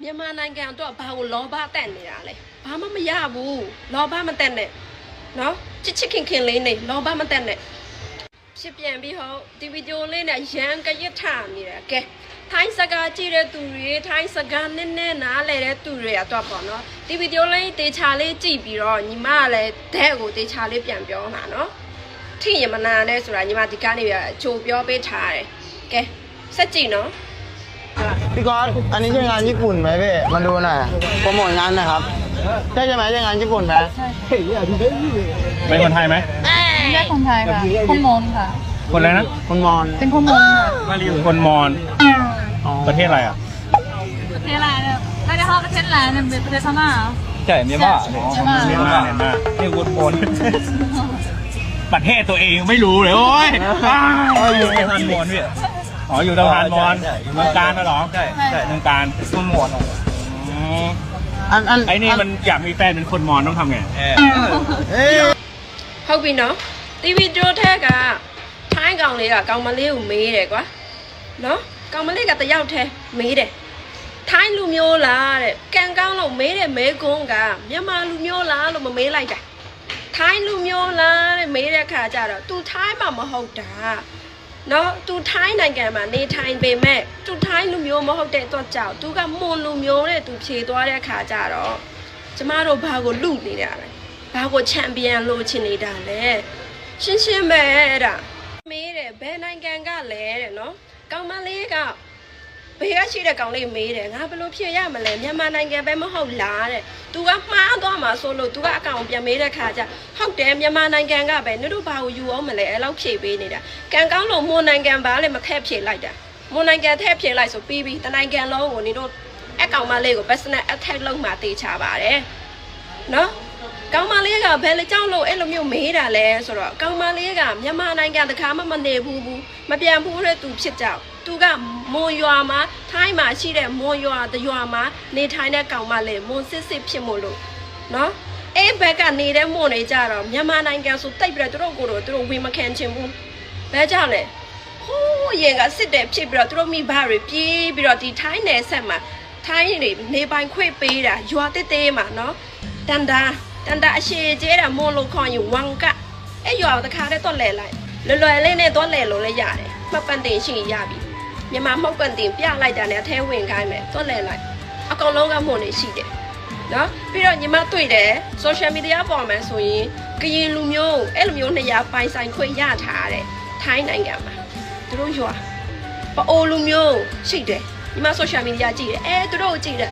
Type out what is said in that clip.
မြန်မာနိုင်ငံတော့ဘာကိုလောဘတက်နေတာလဲဘာမှမရဘူးလောဘမတက်နဲ့နော်ချစ်ခင်ခင်လေးနေလောဘမတက်နဲ့ဖြစ်ပြန်ပြီးဟောဒီဗီဒီယိုလေးနဲ့ရန်ကရထနေတယ်ကဲထိုင်းစကားကြည့်တဲ့သူတွေထိုင်းစကားနည်းနည်းနားလဲတဲ့သူတွေတော့ပေါ့နော်ဒီဗီဒီယိုလေးတေချာလေးကြည့်ပြီးတော့ညီမကလည်းဒဲကိုတေချာလေးပြန်ပြောမှာနော်ထိရမနာနဲ့ဆိုတာညီမဒီကနေပြအချိုပြောပေးထားတယ်ကဲစက်ကြည့်နော်พี่ก๊อตอันนี้ใช่งานญี่ปุ่นไหมพี่มาดูหน่อยโปรโมทงานนะครับใช่ไหมใช่งานญี่ปุ่นไหมเป็นคนไทยไหมไม่ใช่คนไทยค่ะคนมอญค่ะคนอะไรนะคนมอญเป็นคนมอญค่ะคนมอญประเทศอะไรอ่ะประเทศอะไรเนี่ยไม่ได้เข้าประเทศอะไรเนี่ยเป็นประเทศพม่าเหรอใช่เมียนมาเมียนมานี่คนมอญประเทศตัวเองไม่รู้เลยโอ้ยอยู่สะพานมอญพี่อ๋ออยู่สะพานมอญเมืองการนะหรอใช่เมืองการคนมอญไอ้นี่มันอยากมีแฟนเป็นคนมอญต้องทำไงဟုတ်ပြီနော်တီဗီတိုထက်ကထိုင်းကောင်လေးကကောင်မလေးကိုမေးတယ်ကွာနော်ကောင်မလေးကတယောက်တည်းမေးတယ်ထိုင်းလူမျိုးလားတဲ့ကန်ကောင်းလို့မေးတယ်မဲကွန်းကမြန်မာလူမျိုးလားလို့မမေးလိုက်တာထိုင်းလူမျိုးလားတဲ့မေးတဲ့ခါကျတော့ तू ထိုင်းမှမဟုတ်တာနော် तू ထိုင်းနိုင်ငံမှာနေထိုင်ပေမဲ့ तू ထိုင်းလူမျိုးမဟုတ်တဲ့အတွက်ကြောင့် तू ကမွန်လူမျိုးတဲ့ तू ဖြေသွားတဲ့ခါကျတော့ကျမတို့ဘာကိုလူနေကြလဲဘာကိုချန်ပီယံလို့ချင်နေတာလဲရှင်းရှင်းပဲအဲ့ဒါမေးတယ်ဘယ်နိုင်ငံကလဲတဲ့နော်ကောင်မလေးကဘေးကရှိတဲ့ကောင်လေးမေးတယ်ငါဘယ်လိုဖြေရမလဲမြန်မာနိုင်ငံပဲမဟုတ်လားတဲ့ तू ကမှားသွားမှာဆိုလို့ तू ကအကောင်ပြန်မေးတဲ့ခါကျဟုတ်တယ်မြန်မာနိုင်ငံကပဲနင်တို့ဘာကိုယူအောင်မလဲအဲ့လောက်ဖြေပေးနေတာကန်ကောင်းလို့မွန်နိုင်ငံဘာလဲမထည့်ဖြေလိုက်တာမွန်နိုင်ငံထည့်ဖြေလိုက်ဆိုပြီးတနိုင်ငံလုံးကိုနင်တို့အကောင်မလေးကို personal attack လုပ်မှတေချပါတယ်နော်ကောင်မလေးကဘယ်လေကြောက်လို့အဲ့လိုမျိုးမေးတာလဲဆိုတော့ကောင်မလေးကမြန်မာနိုင်ငံတခါမှမနေဘူးမပြန်ဘူးတဲ့သူဖြစ်ကြောက်သူကမွန်ရွာမှာထိုင်းမှာရှိတဲ့မွန်ရွာတရွာမှာနေထိုင်တဲ့ကောင်မလေးမွန်စစ်ဖြစ်မို့လို့နော်အဲ့ဘက်ကနေတဲ့မွန်တွေကြတော့မြန်မာနိုင်ငံဆိုတိတ်ပြီးတော့သူတို့ဝင်မခံချင်ဘူးဘယ်ကြောက်လဲဟိုးရင်ကစစ်တယ်ဖြစ်ပြီးတော့သူတို့မိဘတွေပြေးပြီးတော့ဒီထိုင်းနယ်ဆက်မှာထိုင်းတွေနေပိုင်ခွေပေးတာရွာတေးမှာနော်တန်တာအရှိကျဲတာမွန်လို့ခေါ်ရင်ဝမ်ကအဲ့ရွာတခါတည်းတော့လဲလိုက်လွယ်လေးနဲ့တော့လဲလို့လည်းရတယ်မှတ်ပတ်တင်ရှိရပြီမြန်မာမှတ်ပတ်တင်ပြလိုက်တာနဲ့အထဲဝင်ခိုင်းမယ်တော့လဲလိုက်အကောင်လုံးကမွန်နေရှိတယ်နော်ပြီးတော့ညီမတွေ့တယ် social media ပေါ်မှာဆိုရင်ကရင်လူမျိုးအဲ့လိုမျိုး200ပိုင်ဆိုင်ခွင့်ရထားတယ်ထိုင်းနိုင်ငံမှာသူတို့ရွာပအိုလူမျိုးရှိတယ်ညီမ social media ကြည့်တယ်သူတို့ကြည့်တယ်